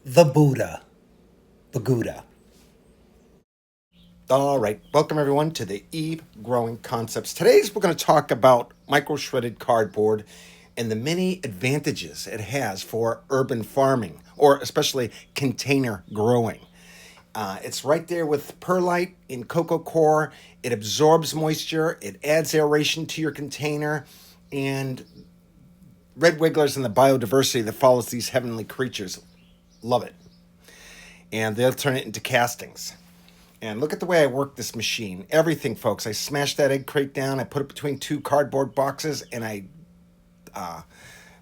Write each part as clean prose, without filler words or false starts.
the Buddha, Baguda. All right, welcome everyone to the Eve Growing Concepts. Today's we're going to talk about micro shredded cardboard and the many advantages it has for urban farming, or especially container growing. It's right there with perlite in cocoa coir. It absorbs moisture, it adds aeration to your container, and red wigglers and the biodiversity that follows these heavenly creatures love it. And they'll turn it into castings. And look at the way I work this machine. Everything, folks. I smash that egg crate down. I put it between two cardboard boxes, and I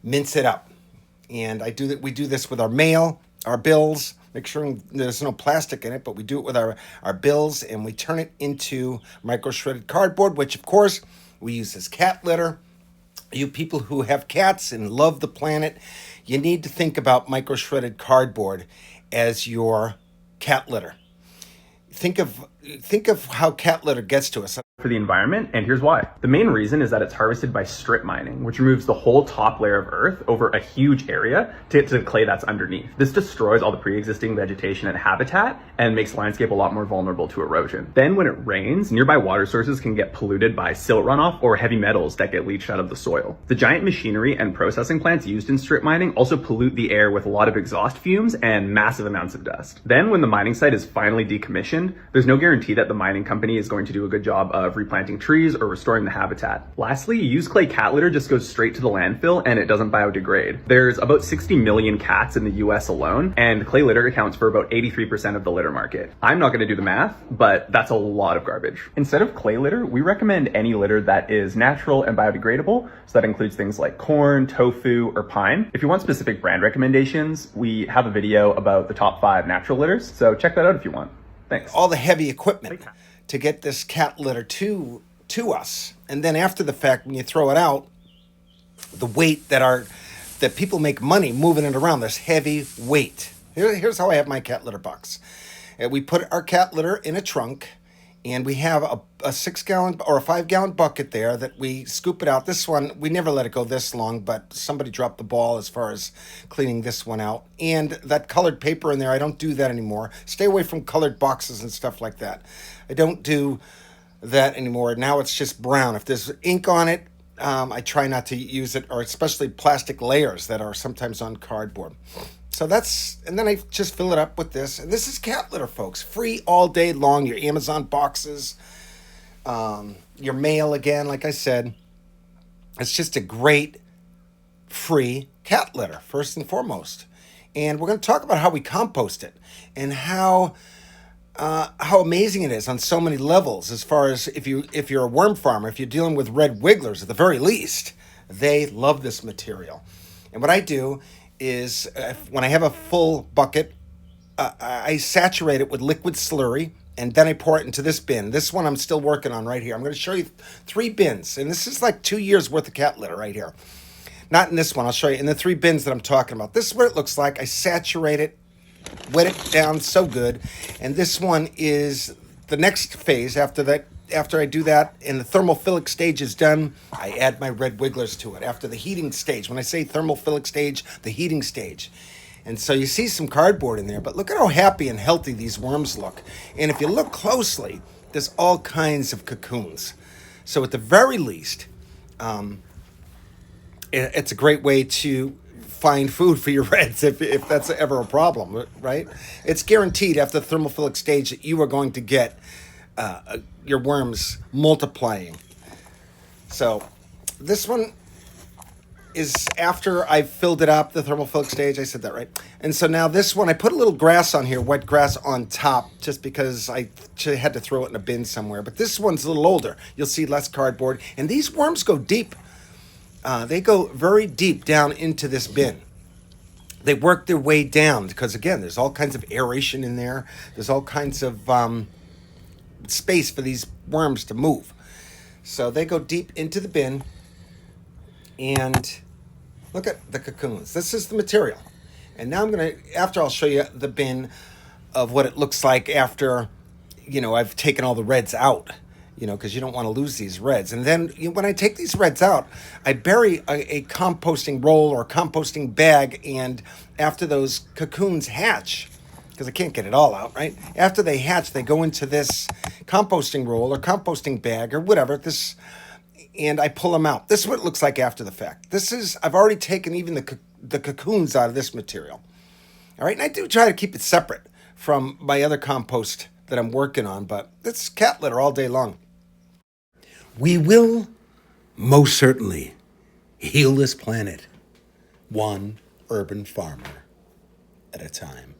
mince it up. And I do that. We do this with our mail, our bills. Make sure there's no plastic in it, but we do it with our bills, and we turn it into micro shredded cardboard, which of course we use as cat litter. You people who have cats and love the planet, you need to think about micro shredded cardboard as your cat litter. Think of how cat litter gets to us. For the environment, and here's why. The main reason is that it's harvested by strip mining, which removes the whole top layer of earth over a huge area to get to the clay that's underneath. This destroys all the pre-existing vegetation and habitat and makes the landscape a lot more vulnerable to erosion. Then when it rains, nearby water sources can get polluted by silt runoff or heavy metals that get leached out of the soil. The giant machinery and processing plants used in strip mining also pollute the air with a lot of exhaust fumes and massive amounts of dust. Then when the mining site is finally decommissioned, there's no guarantee that the mining company is going to do a good job of replanting trees or restoring the habitat. Lastly, used clay cat litter just goes straight to the landfill and it doesn't biodegrade. There's about 60 million cats in the US alone, and clay litter accounts for about 83% of the litter market. I'm not going to do the math, but that's a lot of garbage. Instead of clay litter, we recommend any litter that is natural and biodegradable, so that includes things like corn, tofu, or pine. If you want specific brand recommendations, we have a video about the top 5 natural litters, so check that out if you want. Thanks. All the heavy equipment to get this cat litter to us, and then after the fact, when you throw it out, the weight that people make money moving it around, this heavy weight. Here's how I have my cat litter box. We put our cat litter in a trunk, and we have a 6-gallon or a 5-gallon bucket there that we scoop it out. This one, we never let it go this long, but somebody dropped the ball as far as cleaning this one out. And that colored paper in there, I don't do that anymore. Stay away from colored boxes and stuff like that. I don't do that anymore. Now it's just brown. If there's ink on it, I try not to use it, or especially plastic layers that are sometimes on cardboard. So and then I just fill it up with this. And this is cat litter, folks. Free all day long. Your Amazon boxes, your mail, again, like I said. It's just a great free cat litter, first and foremost. And we're going to talk about how we compost it and how amazing it is on so many levels. As far as if you're a worm farmer, if you're dealing with red wigglers, at the very least, they love this material. And what I do is when I have a full bucket, I saturate it with liquid slurry, and then I pour it into this bin. This one I'm still working on right here. I'm going to show you 3 bins, and this is like 2 years worth of cat litter right here. Not in this one. I'll show you in the 3 bins that I'm talking about. This is what it looks like. I saturate it, wet it down so good, and this one is the next phase. After I do that and the thermophilic stage is done, I add my red wigglers to it after the heating stage. When I say thermophilic stage, the heating stage. And so you see some cardboard in there, but look at how happy and healthy these worms look. And if you look closely, there's all kinds of cocoons. So at the very least, it's a great way to find food for your reds if that's ever a problem, right? It's guaranteed after the thermophilic stage that you are going to get your worms multiplying. So this one is after I've filled it up, the thermophilic stage. I said that right. And so now this one, I put a little grass on here, wet grass on top, just because I had to throw it in a bin somewhere. But this one's a little older. You'll see less cardboard. And these worms go deep. They go very deep down into this bin. They work their way down because, again, there's all kinds of aeration in there. There's all kinds of space for these worms to move. So they go deep into the bin, and look at the cocoons. This is the material. And now I'll show you the bin of what it looks like after, I've taken all the reds out. because you don't want to lose these reds. And then when I take these reds out, I bury a composting roll or composting bag. And after those cocoons hatch, because I can't get it all out, right? After they hatch, they go into this composting roll or composting bag or whatever. And I pull them out. This is what it looks like after the fact. I've already taken even the cocoons out of this material. All right, and I do try to keep it separate from my other compost that I'm working on, but it's cat litter all day long. We will most certainly heal this planet, one urban farmer at a time.